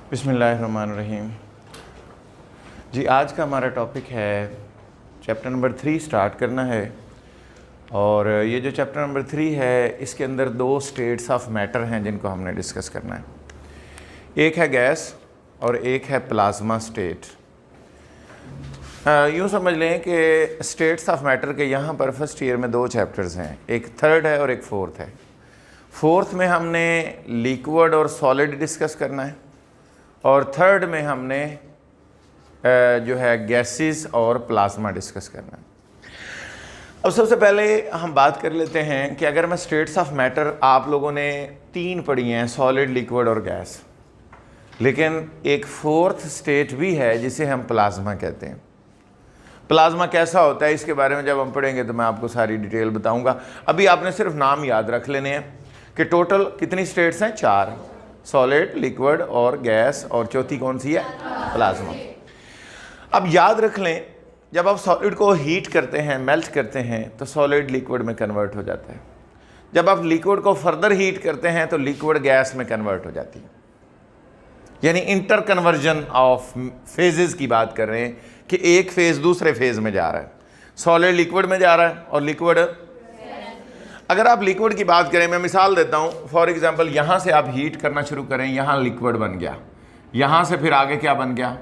बिस्मिल्लाहिर्रहमानिर्रहीम। जी, आज का हमारा टॉपिक है चैप्टर नंबर 3 स्टार्ट करना है। और ये जो चैप्टर नंबर 3 है, इसके अंदर 2 स्टेट्स ऑफ मैटर हैं जिनको हमने डिस्कस करना है। एक है गैस और एक है प्लाज्मा स्टेट। यूँ समझ लें कि स्टेट्स ऑफ मैटर के यहाँ पर फर्स्ट ईयर में 2 चैप्टर्स हैं, एक थर्ड है और एक फोर्थ है। फोर्थ में हमने लिक्विड और सॉलिड डिस्कस करना है और थर्ड में हमने जो है गैसेस और प्लाज्मा डिस्कस करना है। अब सबसे पहले हम बात कर लेते हैं कि अगर मैं स्टेट्स ऑफ मैटर, आप लोगों ने 3 पढ़ी हैं, सॉलिड, लिक्विड और गैस, लेकिन एक फोर्थ स्टेट भी है जिसे हम प्लाज्मा कहते हैं। प्लाज्मा कैसा होता है इसके बारे में जब हम पढ़ेंगे तो मैं आपको सारी डिटेल बताऊंगा। अभी आपने सिर्फ नाम याद रख लेने हैं कि टोटल कितनी स्टेट्स हैं, 4, सॉलिड, लिक्विड और गैस, और चौथी कौन सी है, प्लाज्मा। अब याद रख लें, जब आप सॉलिड को हीट करते हैं, मेल्ट करते हैं, तो सॉलिड लिक्विड में कन्वर्ट हो जाता है। जब आप लिक्विड को फर्दर हीट करते हैं तो लिक्विड गैस में कन्वर्ट हो जाती है। यानी इंटर कन्वर्जन ऑफ फेजेस की बात कर रहे हैं कि एक फेज दूसरे फेज में जा रहा है। सॉलिड लिक्विड में जा रहा है और लिक्विड, अगर आप लिक्विड की बात करें, मैं मिसाल देता हूं, फॉर एग्जांपल यहाँ से आप हीट करना शुरू करें, यहाँ लिक्विड बन गया, यहाँ से फिर आगे क्या बन गया,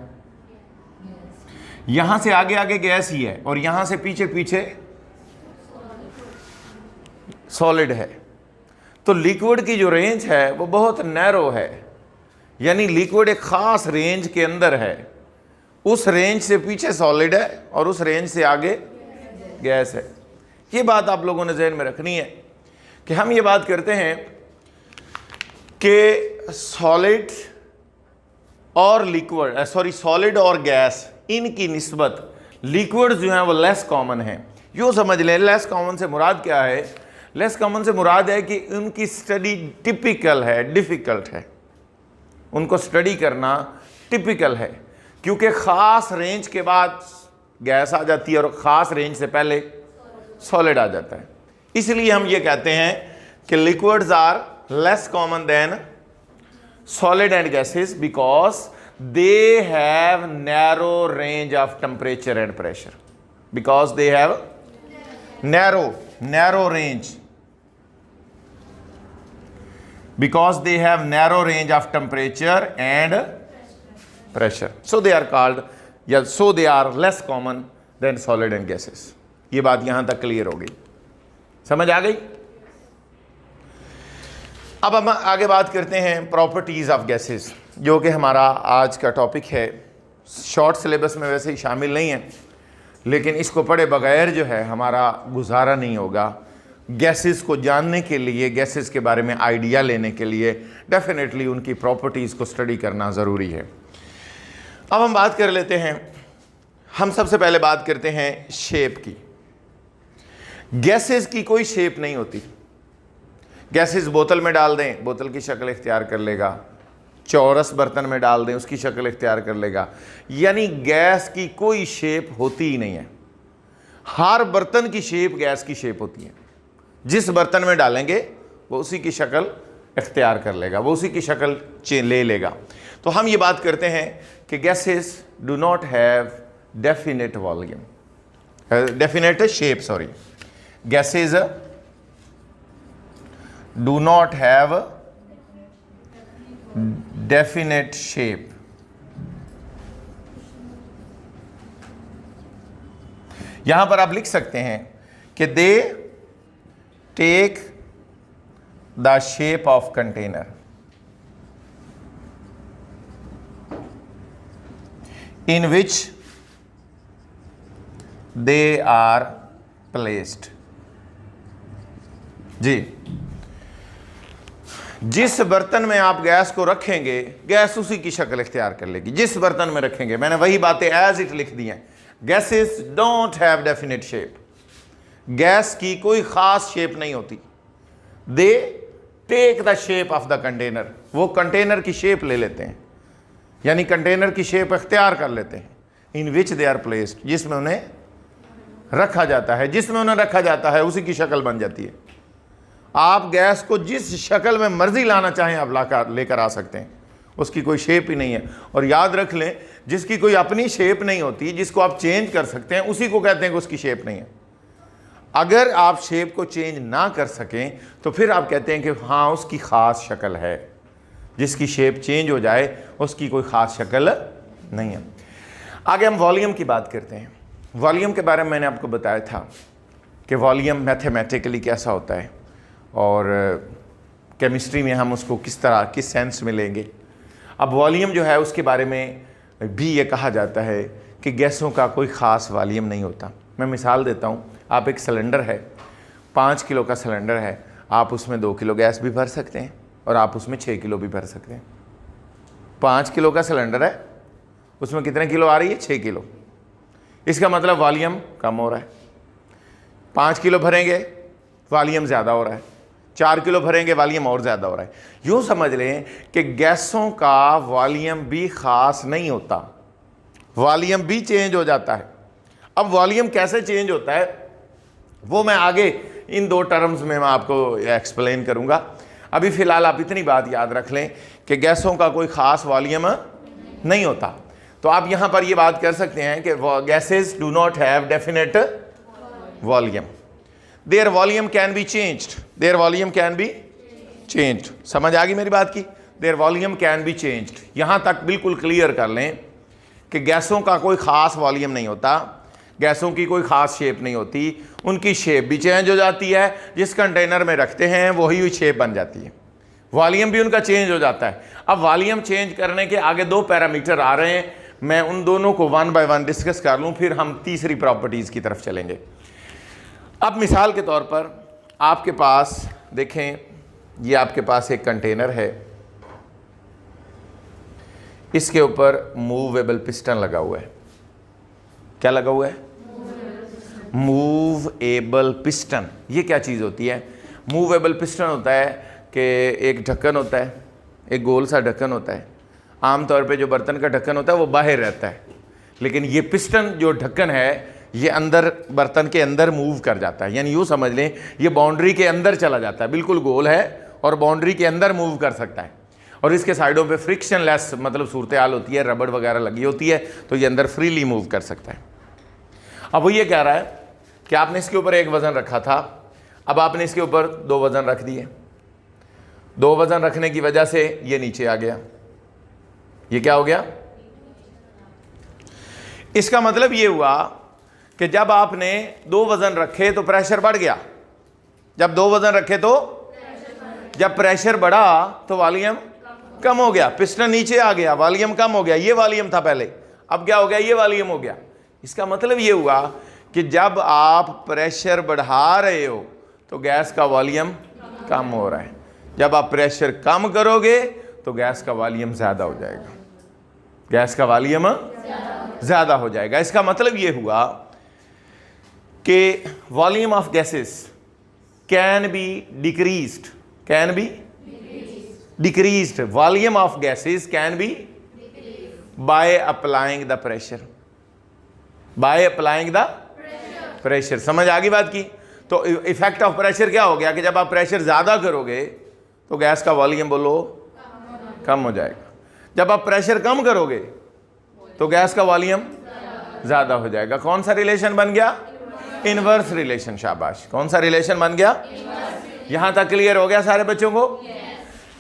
यहाँ से आगे आगे गैस ही है और यहाँ से पीछे पीछे सॉलिड है। तो लिक्विड की जो रेंज है वो बहुत नैरो है, यानी लिक्विड एक खास रेंज के अंदर है। उस रेंज से पीछे सॉलिड है और उस रेंज से आगे गैस है। ये बात आप लोगों ने ज़हन में रखनी है कि हम ये बात करते हैं कि सॉलिड और लिक्विड, सॉलिड और गैस, इनकी निस्बत लिक्विड जो है वो लेस कॉमन है। यूँ समझ लें, लेस कॉमन से मुराद क्या है? लेस कॉमन से मुराद है कि उनकी स्टडी टिपिकल है, डिफ़िकल्ट है। उनको स्टडी करना टिपिकल है क्योंकि ख़ास रेंज के बाद गैस आ जाती है और ख़ास रेंज से पहले सॉलिड आ जाता है। इसलिए हम ये कहते हैं कि liquids are less common than solid and gases because they have narrow range of temperature and pressure. Because they have narrow range, because they have narrow range of temperature and pressure, so they are called, so they are less common than solid and gases। ये बात यहां तक clear हो गई, समझ आ गई। अब हम आगे बात करते हैं प्रॉपर्टीज ऑफ गैसेस, जो कि हमारा आज का टॉपिक है। शॉर्ट सिलेबस में वैसे ही शामिल नहीं है, लेकिन इसको पढ़े बगैर जो है हमारा गुजारा नहीं होगा। गैसेस को जानने के लिए, गैसेस के बारे में आइडिया लेने के लिए डेफिनेटली उनकी प्रॉपर्टीज़ को स्टडी करना ज़रूरी है। अब हम बात कर लेते हैं, हम सबसे पहले बात करते हैं शेप की। गैसेस की कोई शेप नहीं होती। गैसेस बोतल में डाल दें, बोतल की शक्ल इख्तियार कर लेगा, चौरस बर्तन में डाल दें, उसकी शक्ल इख्तियार कर लेगा। यानी गैस की कोई शेप होती ही नहीं है। हर बर्तन की शेप गैस की शेप होती है। जिस बर्तन में डालेंगे वो उसी की शक्ल इख्तियार कर लेगा, वो उसी की शक्ल ले लेगा। तो हम ये बात करते हैं कि gases do not have definite volume, definite shape, sorry, gases do not have definite shape. यहां पर आप लिख सकते हैं कि दे take the shape of container in which they are placed। जी, जिस बर्तन में आप गैस को रखेंगे, गैस उसी की शक्ल इख्तियार कर लेगी। जिस बर्तन में रखेंगे, मैंने वही बातें एज इट लिख दी हैं। Gases don't have definite shape. Gas की कोई ख़ास शेप नहीं होती। They take the shape of the container, वो कंटेनर की शेप ले लेते हैं, यानी कंटेनर की शेप इख्तियार कर लेते हैं। इन विच दे आर प्लेस्ड, जिसमें उन्हें रखा जाता है, जिसमें उन्हें रखा जाता है उसी की शक्ल बन जाती है। आप गैस को जिस शक्ल में मर्जी लाना चाहें आप लेकर आ सकते हैं, उसकी कोई शेप ही नहीं है। और याद रख लें, जिसकी कोई अपनी शेप नहीं होती, जिसको आप चेंज कर सकते हैं, उसी को कहते हैं कि उसकी शेप नहीं है। अगर आप शेप को चेंज ना कर सकें तो फिर आप कहते हैं कि हाँ उसकी ख़ास शक्ल है। जिसकी शेप चेंज हो जाए उसकी कोई ख़ास शक्ल नहीं है। आगे हम वॉल्यूम की बात करते हैं। वॉल्यूम के बारे में मैंने आपको बताया था कि वॉल्यूम मैथमेटिकली कैसा होता है और केमिस्ट्री में हम उसको किस तरह, किस सेंस में लेंगे। अब वॉल्यूम जो है उसके बारे में भी ये कहा जाता है कि गैसों का कोई ख़ास वॉल्यूम नहीं होता। मैं मिसाल देता हूँ, आप एक सिलेंडर है, 5 किलो का सिलेंडर है, आप उसमें 2 किलो गैस भी भर सकते हैं और आप उसमें 6 किलो भी भर सकते हैं। 5 किलो का सिलेंडर है, उसमें कितने किलो आ रही है? 6 किलो। इसका मतलब वॉल्यूम कम हो रहा है। 5 किलो भरेंगे वॉल्यूम ज़्यादा हो रहा है, 4 किलो भरेंगे वॉल्यूम और ज़्यादा हो रहा है। यूँ समझ लें कि गैसों का वॉल्यूम भी ख़ास नहीं होता, वॉल्यूम भी चेंज हो जाता है। अब वॉल्यूम कैसे चेंज होता है वो मैं आगे इन 2 टर्म्स में मैं आपको एक्सप्लेन करूँगा। अभी फ़िलहाल आप इतनी बात याद रख लें कि गैसों का कोई ख़ास वॉल्यूम नहीं होता। तो आप यहाँ पर ये बात कर सकते हैं कि gases do not have definite volume, there volume can be changed, there volume can be changed. समझ आ गई मेरी बात की? There volume can be changed. यहाँ तक बिल्कुल क्लियर कर लें कि गैसों का कोई ख़ास वॉल्यूम नहीं होता, गैसों की कोई ख़ास शेप नहीं होती, उनकी शेप भी चेंज हो जाती है। जिस कंटेनर में रखते हैं वही शेप बन जाती है, वॉल्यूम भी उनका चेंज हो जाता है। अब वॉल्यूम चेंज करने के आगे 2 पैरामीटर आ रहे हैं, मैं उन दोनों को 1 बाय 1 डिस्कस कर लूँ, फिर हम तीसरी प्रॉपर्टीज़ की तरफ चलेंगे। अब मिसाल के तौर पर आपके पास देखें, ये आपके पास एक कंटेनर है, इसके ऊपर मूवेबल पिस्टन लगा हुआ है। क्या लगा हुआ है? Movable piston. ये क्या चीज़ होती है? मूवेबल पिस्टन होता है कि एक ढक्कन होता है, एक गोल सा ढक्कन होता है। आमतौर पे जो बर्तन का ढक्कन होता है वो बाहर रहता है, लेकिन ये पिस्टन जो ढक्कन है ये अंदर, बर्तन के अंदर मूव कर जाता है। यानी यूँ समझ लें ये बाउंड्री के अंदर चला जाता है, बिल्कुल गोल है और बाउंड्री के अंदर मूव कर सकता है। और इसके साइडों पे फ्रिक्शन लेस मतलब सूरत हाल होती है, रबड़ वगैरह लगी होती है, तो ये अंदर फ्रीली मूव कर सकता है। अब वो ये कह रहा है कि आपने इसके ऊपर एक वज़न रखा था, अब आपने इसके ऊपर 2 वज़न रख दिए। 2 वज़न रखने की वजह से ये नीचे आ गया। ये क्या हो गया? इसका मतलब ये हुआ कि जब आपने 2 वज़न रखे तो प्रेशर बढ़ गया। जब 2 वज़न रखे तो जब प्रेशर बढ़ा तो वॉल्यूम कम हो गया, पिस्टन नीचे आ गया, वॉल्यूम कम हो गया। ये वॉल्यूम था पहले, अब क्या हो गया? ये वॉल्यूम हो गया। इसका मतलब ये हुआ कि जब आप प्रेशर बढ़ा रहे हो तो गैस का वॉल्यूम कम हो रहा है, जब आप प्रेशर कम करोगे तो गैस का वॉल्यूम ज़्यादा हो जाएगा, गैस का वॉल्यूम ज़्यादा हो जाएगा। इसका मतलब ये हुआ कि volume of gases can be decreased, can be decreased, volume of gases can be by applying the pressure, by applying the pressure. समझ आ गई बात की? तो इफेक्ट ऑफ प्रेशर क्या हो गया कि जब आप प्रेशर ज़्यादा करोगे तो गैस का वॉल्यूम बोलो कम हो जाएगा, जब आप प्रेशर कम करोगे तो गैस का वॉल्यूम ज़्यादा हो जाएगा। कौन सा रिलेशन बन गया? Inverse relation. शाबाश। कौन सा रिलेशन बन गया? यहाँ तक क्लियर हो गया सारे बच्चों को?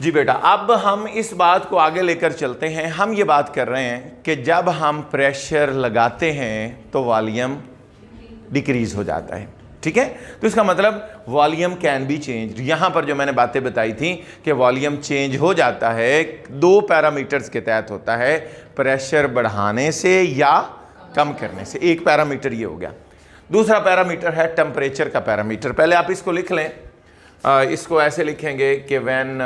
जी बेटा, अब हम इस बात को आगे लेकर चलते हैं। हम ये बात कर रहे हैं कि जब हम प्रेशर लगाते हैं तो वॉल्यूम डिक्रीज हो जाता है, ठीक है? तो इसका मतलब वॉल्यूम कैन बी चेंज। यहाँ पर जो मैंने बातें बताई थी कि वॉल्यूम चेंज हो जाता है 2 पैरामीटर्स के तहत होता है, प्रेशर बढ़ाने से या कम करने से। एक पैरामीटर ये हो गया। दूसरा पैरामीटर है टेम्परेचर का पैरामीटर। पहले आप इसको लिख लें, इसको ऐसे लिखेंगे कि when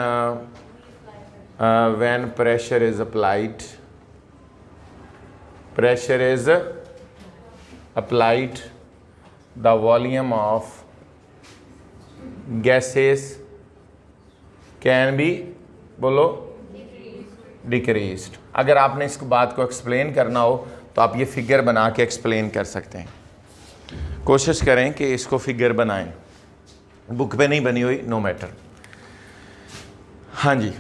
pressure is applied, pressure is applied the volume of gases can be बोलो डिक्रीज्ड। अगर आपने इस बात को एक्सप्लेन करना हो तो आप ये फिगर बना के एक्सप्लेन कर सकते हैं। कोशिश करें कि इसको फिगर बनाएं, बुक पे नहीं बनी हुई, नो मैटर। हाँ जी,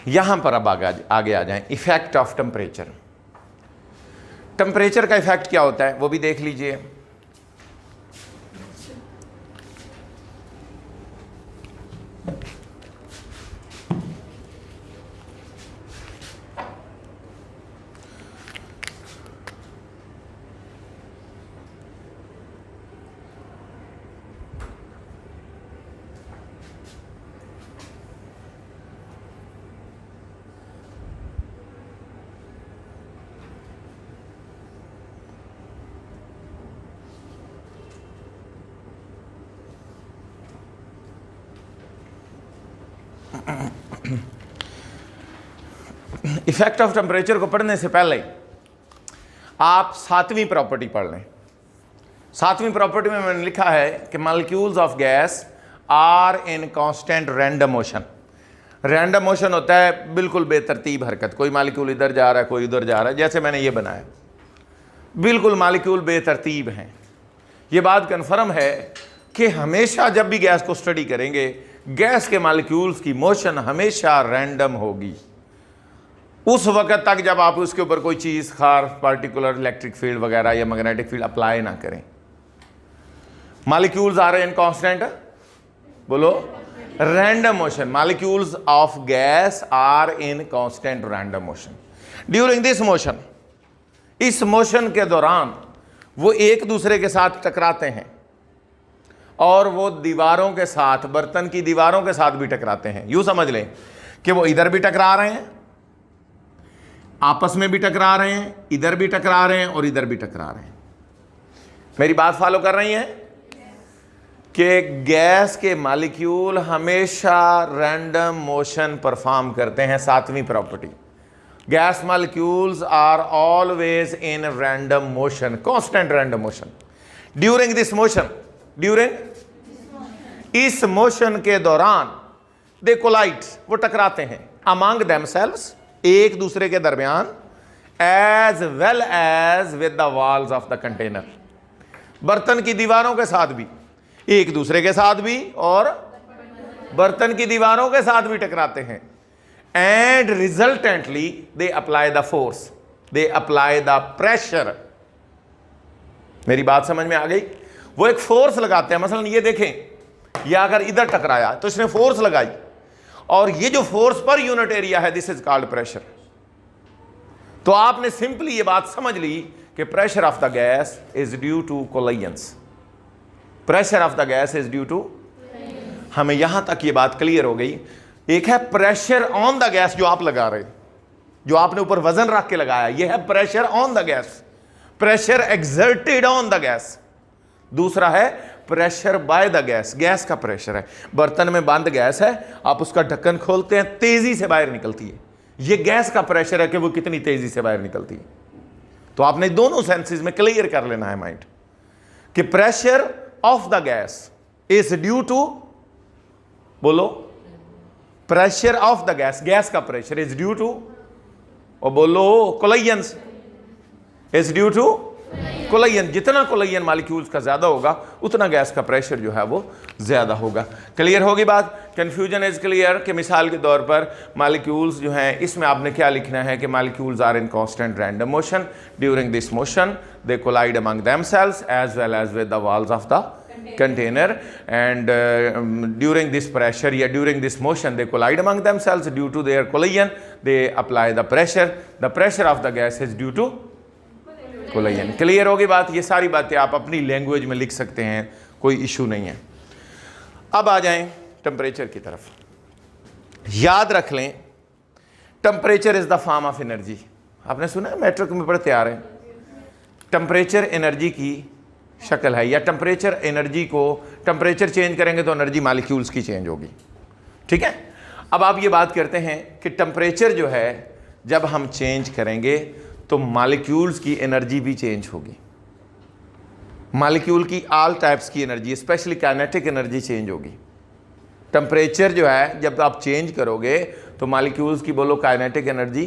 यहां पर अब आगे आ जाएं, इफेक्ट ऑफ टेम्परेचर। टेम्परेचर का इफेक्ट क्या होता है वो भी देख लीजिए। इफेक्ट ऑफ टेम्परेचर को पढ़ने से पहले आप 7वीं प्रॉपर्टी पढ़ लें। 7वीं प्रॉपर्टी में मैंने लिखा है कि molecules of gas are in constant random motion. Random motion होता है बिल्कुल बेतरतीब हरकत, कोई मॉलिक्यूल इधर जा रहा है कोई उधर जा रहा है, जैसे मैंने ये बनाया, बिल्कुल मॉलिक्यूल बेतरतीब हैं। ये बात कन्फर्म है कि हमेशा जब भी गैस को स्टडी करेंगे गैस के मॉलिक्यूल्स की मोशन हमेशा रैंडम होगी उस वक्त तक जब आप उसके ऊपर कोई चीज़ खास पार्टिकुलर इलेक्ट्रिक फील्ड वगैरह या मैग्नेटिक फील्ड अप्लाई ना करें। मॉलिक्यूल्स आर इन कांस्टेंट, बोलो, random motion. Molecules of gas are in constant random motion. During this motion, इस मोशन के दौरान वो एक दूसरे के साथ टकराते हैं और वो दीवारों के साथ, बर्तन की दीवारों के साथ भी टकराते हैं। यूं समझ लें कि वो इधर भी टकरा रहे हैं, आपस में भी टकरा रहे हैं, इधर भी टकरा रहे हैं और इधर भी टकरा रहे हैं। मेरी बात फॉलो कर रही हैं कि गैस के मॉलिक्यूल हमेशा रैंडम मोशन परफॉर्म करते हैं। 7वीं property, gas molecules are always in random motion, constant random motion. During this motion, इस मोशन के दौरान दे कोलाइड, वो टकराते हैं, अमंग देमसेल्व्स, एक दूसरे के दरमियान, as well as with the walls of the container, बर्तन की दीवारों के साथ भी, एक दूसरे के साथ भी और बर्तन की दीवारों के साथ भी टकराते हैं। And resultantly they apply the force, they apply the pressure. मेरी बात समझ में आ गई? वो एक फोर्स लगाते हैं। मसलन ये देखें, या अगर इधर टकराया तो इसने फोर्स लगाई और ये जो फोर्स पर यूनिट एरिया है, दिस इज कॉल्ड प्रेशर। तो आपने सिंपली ये बात समझ ली कि pressure of the gas is due to collisions. Pressure of the gas is due to, हमें यहां तक ये बात क्लियर हो गई। एक है प्रेशर ऑन द गैस, जो आप लगा रहे, जो आपने ऊपर वजन रख के लगाया, ये है pressure on the gas, pressure exerted on the gas. दूसरा है pressure by the gas, gas का प्रेशर है। बर्तन में बंद गैस है, आप उसका ढक्कन खोलते हैं, तेजी से बाहर निकलती है, ये गैस का प्रेशर है कि वो कितनी तेजी से बाहर निकलती है। तो आपने दोनों सेंसेस में क्लियर कर लेना है माइंड कि pressure of the gas is due to, बोलो, pressure of the gas, gas का प्रेशर इज ड्यू टू, और बोलो collisions is due to collision. जितना कोलाइन मॉलिक्यूल्स का ज्यादा होगा उतना गैस का प्रेशर जो है वो ज्यादा होगा। क्लियर होगी बात? Confusion is clear? कि मिसाल के तौर पर मॉलिक्यूल्स जो हैं, इसमें आपने क्या लिखना है कि molecules are in constant random motion. During this motion they collide among themselves as well as with the walls of the container, and during this pressure, yeah, during this motion they collide among themselves. Due to their collision they apply the pressure. The pressure of the gas is due to collision. Clear होगी बात? ये सारी बातें आप अपनी language में लिख सकते हैं, कोई इशू नहीं है। अब आ जाएं टेम्परेचर की तरफ। याद रख लें, temperature is the form of energy. आपने सुना है, मैट्रिक में पढ़ते आ रहे हैं, टेम्परेचर एनर्जी की शक्ल है, या टेम्परेचर एनर्जी को, टेम्परेचर चेंज करेंगे तो एनर्जी मॉलिक्यूल्स की चेंज होगी। ठीक है, अब आप ये बात करते हैं कि टेम्परेचर जो है जब हम चेंज करेंगे तो मॉलिक्यूल्स की एनर्जी भी चेंज होगी। मॉलिक्यूल की ऑल टाइप्स की energy, specially kinetic energy change होगी। टेम्परेचर जो है जब आप चेंज करोगे तो मॉलिक्यूल्स की, बोलो, काइनेटिक एनर्जी,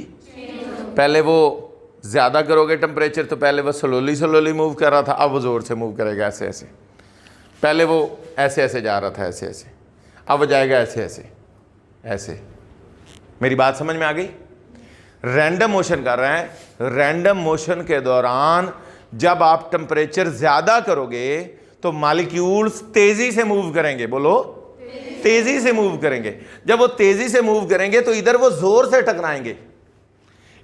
पहले वो ज़्यादा करोगे टेम्परेचर तो पहले वो स्लोली मूव कर रहा था, अब वो ज़ोर से मूव करेगा, ऐसे ऐसे। पहले वो ऐसे ऐसे जा रहा था, ऐसे ऐसे, अब वो जाएगा ऐसे ऐसे, ऐसे मेरी बात समझ में आ गई? रैंडम मोशन कर रहे हैं, रैंडम मोशन के दौरान जब आप टेम्परेचर ज्यादा करोगे तो मॉलिक्यूल्स तेजी से मूव करेंगे। बोलो, तेजी से मूव करेंगे। जब वो तेजी से मूव करेंगे तो इधर वो जोर से टकराएंगे,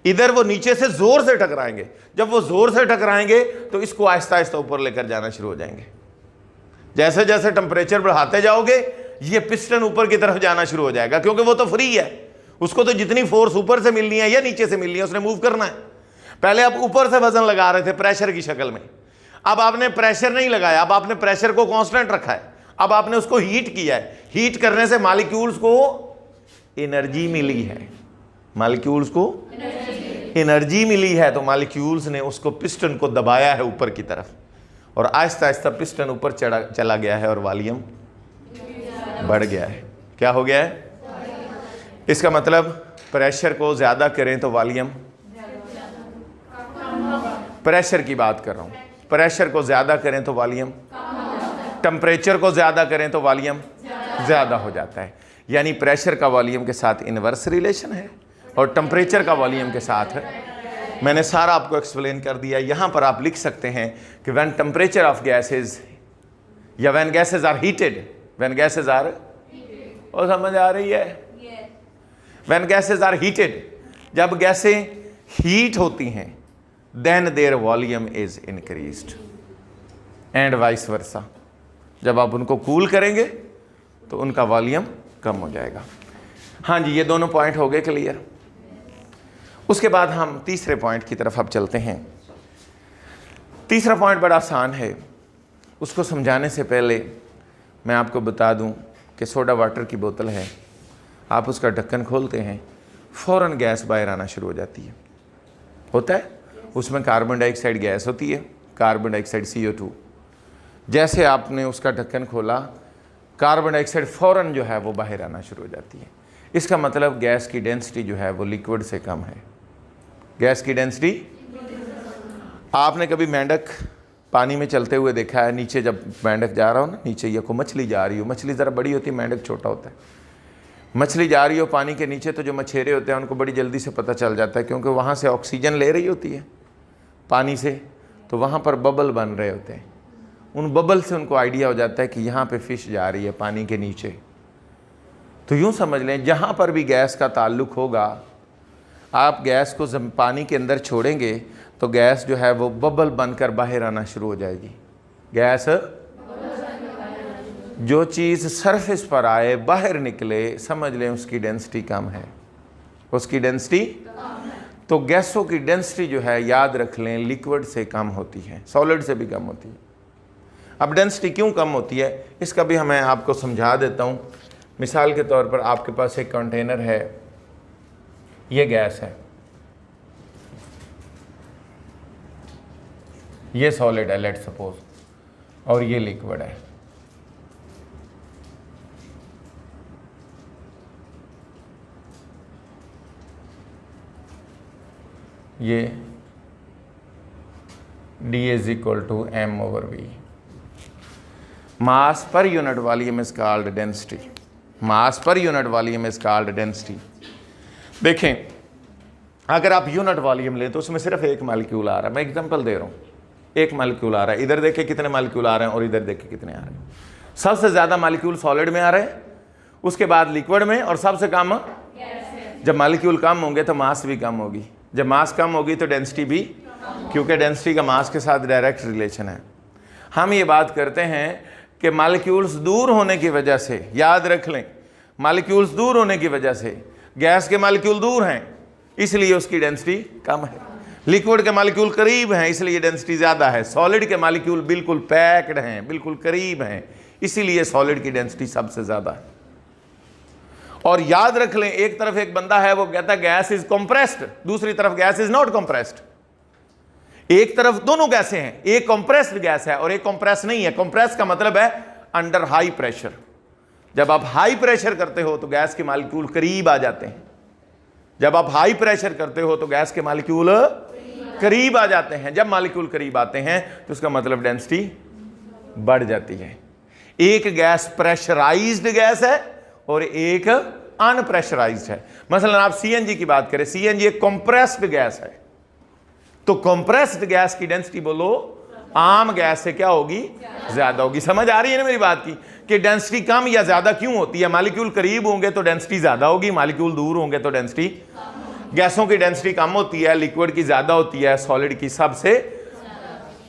इधर वो नीचे से जोर से टकराएंगे। जब वो जोर से टकराएंगे तो इसको आहिस्ता आहिस्ता ऊपर लेकर जाना शुरू हो जाएंगे। जैसे जैसे टेम्परेचर बढ़ाते जाओगे ये पिस्टन ऊपर की तरफ जाना शुरू हो जाएगा, क्योंकि वो तो फ्री है, उसको तो जितनी फोर्स ऊपर से मिलनी है या नीचे से मिलनी है उसने मूव करना है। पहले आप ऊपर से वजन लगा रहे थे प्रेशर की शक्ल में, अब आपने प्रेशर नहीं लगाया, अब आपने प्रेशर को कांस्टेंट रखा है, अब आपने उसको हीट किया है। हीट करने से मॉलिक्यूल्स को एनर्जी मिली है, मॉलिक्यूल्स को एनर्जी मिली है, तो मॉलिक्यूल्स ने उसको पिस्टन को दबाया है ऊपर की तरफ और आहिस्ता आहिस्ता पिस्टन ऊपर चला गया है और वॉल्यूम बढ़ गया है। क्या हो गया है? इसका मतलब प्रेशर को ज्यादा करें तो वॉल्यूम, प्रेशर की बात कर रहा हूं, प्रेशर को ज्यादा करें तो वॉल्यूम, टेम्परेचर को ज्यादा करें तो वॉल्यूम ज्यादा हो जाता है। यानी प्रेशर का वॉल्यूम के साथ इनवर्स रिलेशन है और टेम्परेचर का वॉल्यूम के साथ है। मैंने सारा आपको एक्सप्लेन कर दिया। यहां पर आप लिख सकते हैं कि व्हेन टेम्परेचर ऑफ गैसेज या when gases are heated, when gases are, और समझ आ रही है? व्हेन गैसेज आर हीटेड, जब गैसें हीट होती हैं then their volume is increased and vice versa. जब आप उनको कूल करेंगे तो उनका वॉल्यूम कम हो जाएगा। हाँ जी, ये दोनों पॉइंट हो गए क्लियर। उसके बाद हम तीसरे पॉइंट की तरफ अब चलते हैं। तीसरा पॉइंट बड़ा आसान है, उसको समझाने से पहले मैं आपको बता दूं कि सोडा वाटर की बोतल है, आप उसका ढक्कन खोलते हैं फ़ौरन गैस बाहर आना शुरू हो जाती है। होता है उसमें कार्बन डाइऑक्साइड गैस होती है, कार्बन डाइऑक्साइड CO2। जैसे आपने उसका ढक्कन खोला कार्बन डाइऑक्साइड फ़ौरन जो है वो बाहर आना शुरू हो जाती है। इसका मतलब गैस की डेंसिटी जो है वो लिक्विड से कम है। गैस की डेंसिटी, आपने कभी मेंढक पानी में चलते हुए देखा है? नीचे जब मेंढक जा रहा हो ना, नीचे या को मछली जा रही हो, मछली ज़रा बड़ी होती है, मेंढक छोटा होता है। मछली जा रही हो पानी के नीचे तो जो मछेरे होते हैं उनको बड़ी जल्दी से पता चल जाता है, क्योंकि वहाँ से ऑक्सीजन ले रही होती है पानी से, तो वहाँ पर बबल बन रहे होते हैं। उन बबल से उनको आइडिया हो जाता है कि यहाँ पे फिश जा रही है पानी के नीचे। तो यूँ समझ लें जहाँ पर भी गैस का ताल्लुक होगा, आप गैस को पानी के अंदर छोड़ेंगे तो गैस जो है वो बबल बनकर बाहर आना शुरू हो जाएगी। गैस, जो चीज़ सरफेस पर आए बाहर निकले, समझ लें उसकी डेंसिटी कम है, उसकी डेंसिटी। तो गैसों की डेंसिटी जो है याद रख लें लिक्विड से कम होती है, सॉलिड से भी कम होती है। अब डेंसिटी क्यों कम होती है इसका भी मैं आपको समझा देता हूँ। मिसाल के तौर पर आपके पास एक कंटेनर है, ये गैस है, ये सॉलिड है लेट सपोज, और ये लिक्विड है। ये D is equal to m/v। Mass per unit volume is called density, mass per unit volume is called density. देखें अगर आप यूनिट वॉल्यूम लें तो उसमें सिर्फ एक मॉलिक्यूल आ रहा है, मैं एग्जांपल दे रहा हूँ, एक मॉलिक्यूल आ रहा है। इधर देखें कितने मॉलिक्यूल आ रहे हैं और इधर देखें कितने आ रहे हैं। सबसे ज़्यादा मॉलिक्यूल सॉलिड में आ रहे हैं, उसके बाद लिक्विड में, और सबसे कम, जब मॉलिक्यूल कम होंगे तो मास भी कम होगी, जब मास कम होगी तो डेंसिटी भी, क्योंकि डेंसिटी का मास के साथ डायरेक्ट रिलेशन है। हम ये बात करते हैं कि मॉलिक्यूल्स दूर होने की वजह से, याद रख लें मॉलिक्यूल्स दूर होने की वजह से, गैस के मॉलिक्यूल दूर हैं इसलिए उसकी डेंसिटी कम है, लिक्विड के मॉलिक्यूल करीब हैं इसलिए डेंसिटी ज़्यादा है, सॉलिड के मॉलिक्यूल बिल्कुल पैक्ड हैं, बिल्कुल करीब हैं, इसीलिए सॉलिड की डेंसिटी सबसे ज़्यादा है। और याद रख लें एक तरफ एक बंदा है वो कहता है गैस इज कंप्रेस्ड, दूसरी तरफ गैस इज नॉट कंप्रेस्ड। एक तरफ दोनों गैसें हैं, एक कंप्रेस्ड गैस है और एक कंप्रेस नहीं है। कंप्रेस का मतलब है अंडर हाई प्रेशर। जब आप हाई प्रेशर करते हो तो गैस के मॉलिक्यूल करीब आ जाते हैं, जब आप हाई प्रेशर करते हो तो गैस के मॉलिक्यूल करीब आ जाते हैं। जब मॉलिक्यूल करीब आते हैं तो उसका मतलब डेंसिटी बढ़ जाती है। एक गैस प्रेशराइज्ड गैस है और एक अनप्रेशराइज्ड है। मसलन आप सीएनजी की बात करें, सीएनजी एक कंप्रेस्ड गैस है, तो कंप्रेस्ड गैस की डेंसिटी बोलो आम गैस से क्या होगी, ज्यादा होगी। समझ आ रही है ना मेरी बात की कि डेंसिटी कम या ज्यादा क्यों होती है? मालिक्यूल करीब होंगे तो डेंसिटी ज्यादा होगी, मालिक्यूल दूर होंगे तो डेंसिटी, गैसों की डेंसिटी कम होती है, लिक्विड की ज्यादा होती है, सॉलिड की सबसे।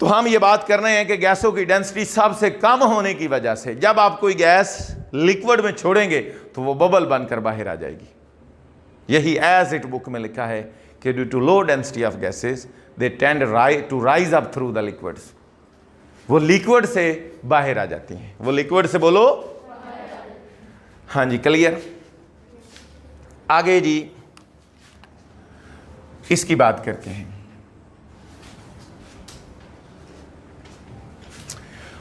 तो हम ये बात कर रहे हैं कि गैसों की डेंसिटी सबसे कम होने की वजह से जब आप कोई गैस लिक्विड में छोड़ेंगे तो वो बबल बनकर बाहर आ जाएगी। यही एज इट बुक में लिखा है कि due to low density of gases they tend to rise up through the liquids. वो लिक्विड से बाहर आ जाती हैं, वो लिक्विड से बोलो, हाँ जी क्लियर। आगे जी इसकी बात करते हैं।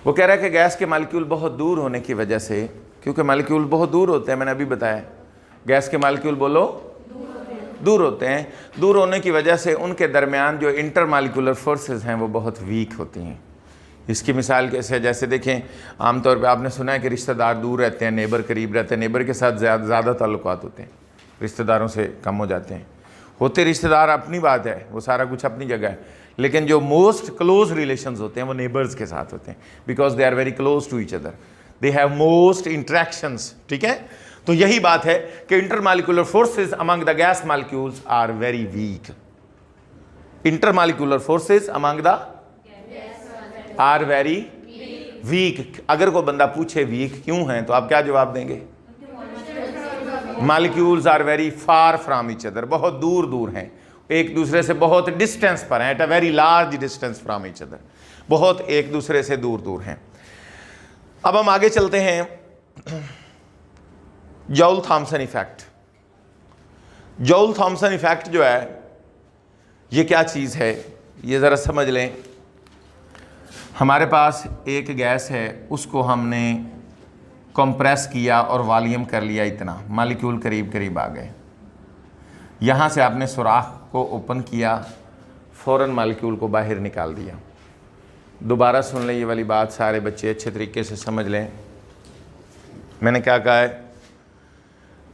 वो कह रहा है कि गैस के मालिक्यूल बहुत दूर होने की वजह से, क्योंकि मालिक्यूल बहुत दूर होते हैं, मैंने अभी बताया गैस के मालिक्यूल बोलो दूर होते हैं, दूर होने की वजह से उनके दरमियान जो इंटरमालिक्यूलर फोर्सेस हैं वो बहुत वीक होती हैं। इसकी मिसाल कैसे, जैसे देखें आमतौर पे आपने सुना है कि रिश्तेदार दूर रहते हैं, नेबर करीब रहते हैं, नेबर के साथ ज़्यादा ताल्लुकात होते हैं, रिश्तेदारों से कम हो जाते हैं। होते रिश्तेदार अपनी बात है, वो सारा कुछ अपनी जगह है, लेकिन जो मोस्ट क्लोज रिलेशंस होते हैं वो नेबर्स के साथ होते हैं, because they are very close to each other, they have most interactions. ठीक है, तो यही बात है कि intermolecular forces among the gas molecules are very weak. Intermolecular forces among the are very weak. अगर कोई बंदा पूछे वीक क्यों हैं तो आप क्या जवाब देंगे? Molecules are very far from each other, बहुत दूर दूर हैं, एक दूसरे से बहुत डिस्टेंस पर हैं, at a very large distance from each other, बहुत एक दूसरे से दूर दूर हैं। अब हम आगे चलते हैं। Joule Thomson effect. Joule Thomson effect जो है ये क्या चीज़ है ये ज़रा समझ लें। हमारे पास एक गैस है, उसको हमने कंप्रेस किया और वॉल्यूम कर लिया इतना, मालिक्यूल करीब करीब आ गए। यहाँ से आपने सुराख को ओपन किया, फ़ौरन मालिक्यूल को बाहर निकाल दिया। दोबारा सुन लें ये वाली बात, सारे बच्चे अच्छे तरीके से समझ लें। मैंने क्या कहा है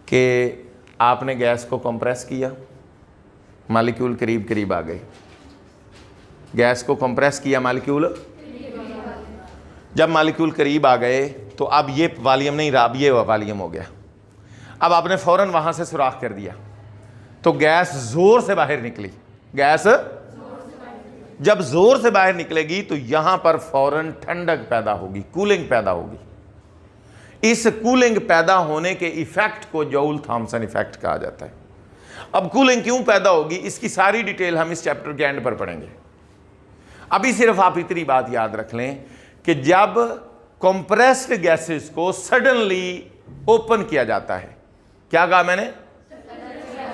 कि आपने गैस को कंप्रेस किया, मालिक्यूल करीब करीब आ गए। गैस को कंप्रेस किया, मालिक्यूल, जब मालिक्यूल करीब आ गए तो अब ये वॉल्यूम नहीं रहा, अब ये वॉल्यूम हो गया। अब आपने फ़ौरन वहाँ से सुराख कर दिया तो गैस ज़ोर से बाहर निकली। गैस जब ज़ोर से बाहर निकलेगी तो यहाँ पर फ़ौरन ठंडक पैदा होगी, कूलिंग पैदा होगी। इस कूलिंग पैदा होने के इफ़ेक्ट को जॉल थॉमसन इफ़ेक्ट कहा जाता है। अब कूलिंग क्यों पैदा होगी इसकी सारी डिटेल हम इस चैप्टर के एंड पर पढ़ेंगे। अभी सिर्फ आप इतनी बात याद रख लें कि जब कंप्रेस्ड गैसेस को सडनली ओपन किया जाता है, क्या कहा मैंने?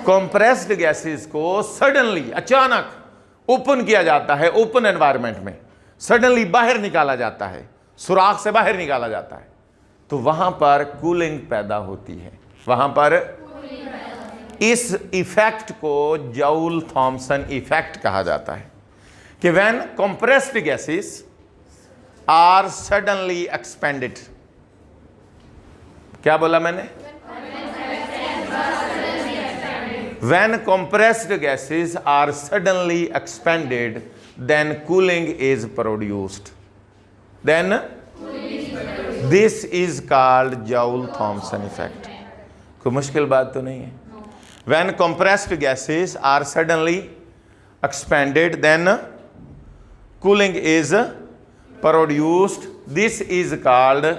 कंप्रेस्ड गैसेस को सडनली, अचानक ओपन किया जाता है, ओपन एनवायरनमेंट में सडनली बाहर निकाला जाता है, सुराख से बाहर निकाला जाता है, तो वहां पर कूलिंग पैदा होती है। वहां पर इस इफेक्ट को जॉल थॉमसन इफेक्ट कहा जाता है कि when compressed gases are suddenly expanded. क्या बोला मैंने? When compressed gases are suddenly expanded, then cooling is produced. Then this is called Joule-Thomson effect. कोई मुश्किल बात तो नहीं है। When compressed gases are suddenly expanded, then cooling is produced. This is called।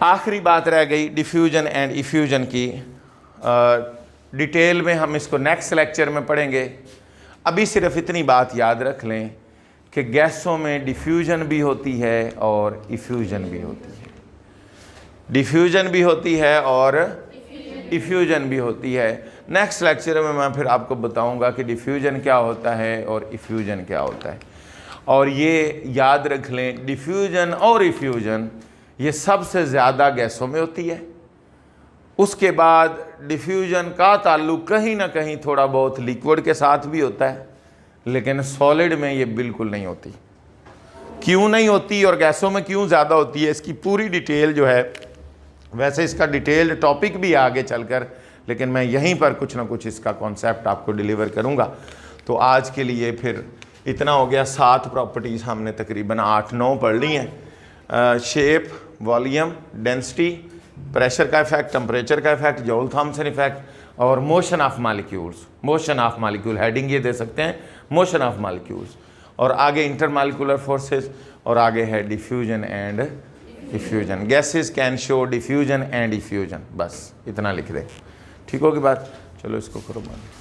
आखिरी बात रह गई डिफ्यूजन एंड इफ्यूजन की। डिटेल में हम इसको नेक्स्ट लेक्चर में पढ़ेंगे। अभी सिर्फ इतनी बात याद रख लें कि गैसों में डिफ्यूजन भी होती है और इफ्यूजन भी होती है। डिफ्यूजन भी होती है और इफ्यूजन भी होती है। नेक्स्ट लेक्चर में मैं फिर आपको बताऊंगा कि डिफ्यूजन क्या होता है और इफ्यूजन क्या होता है। और ये याद रख लें, डिफ्यूजन और इफ्यूजन ये सबसे ज़्यादा गैसों में होती है। उसके बाद डिफ्यूजन का ताल्लुक कहीं ना कहीं थोड़ा बहुत लिक्विड के साथ भी होता है, लेकिन सॉलिड में ये बिल्कुल नहीं होती। क्यों नहीं होती और गैसों में क्यों ज़्यादा होती है, इसकी पूरी डिटेल जो है वैसे इसका डिटेल्ड टॉपिक भी आगे चलकर, लेकिन मैं यहीं पर कुछ ना कुछ इसका कॉन्सेप्ट आपको डिलीवर करूंगा। तो आज के लिए फिर इतना हो गया। 7 प्रॉपर्टीज़ हमने तकरीबन 8-9 पढ़ ली हैं। शेप, वॉल्यूम, डेंसिटी, प्रेशर का इफेक्ट, टेम्परेचर का इफेक्ट, जॉल थॉमसन इफेक्ट और motion of molecules. Motion of molecule heading ये दे सकते हैं, मोशन ऑफ मॉलिक्यूल्स। और आगे इंटरमॉलिक्यूलर फोर्सेस और आगे है diffusion and diffusion. Gases can show diffusion and diffusion. बस इतना लिख दें, ठीक होगी बात। चलो इसको करो बंद।